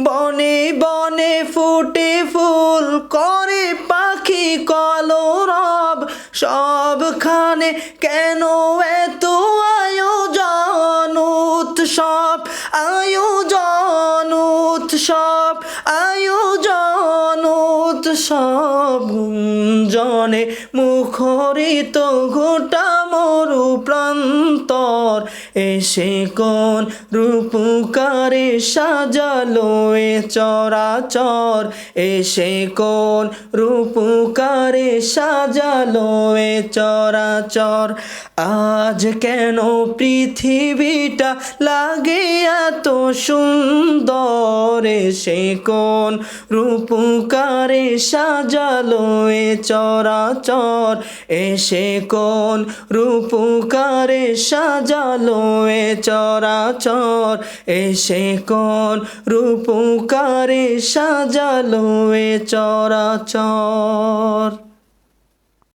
বনে বনে ফুটে ফুল করে পাখি কলরব, সবখানে কেন এত আয়োজন উৎসব, আয়োজন উৎসব, আয়োজন উৎসব। গুঞ্জনে মুখরিত গোটা মরু প্রান্তর, এসে কোন রূপকারে সাজালো এ চরাচর, এসে কোন রূপকারে সাজালো এ চরাচর। আজ কেন পৃথিবীটা লাগে এত সুন্দর, এসে কোন রূপকারে সাজালো এ চরাচর, এসে কোন রূপকারে সাজালো এ চরাচর, এসে কোন রূপকারে সাজালো এ চরাচর।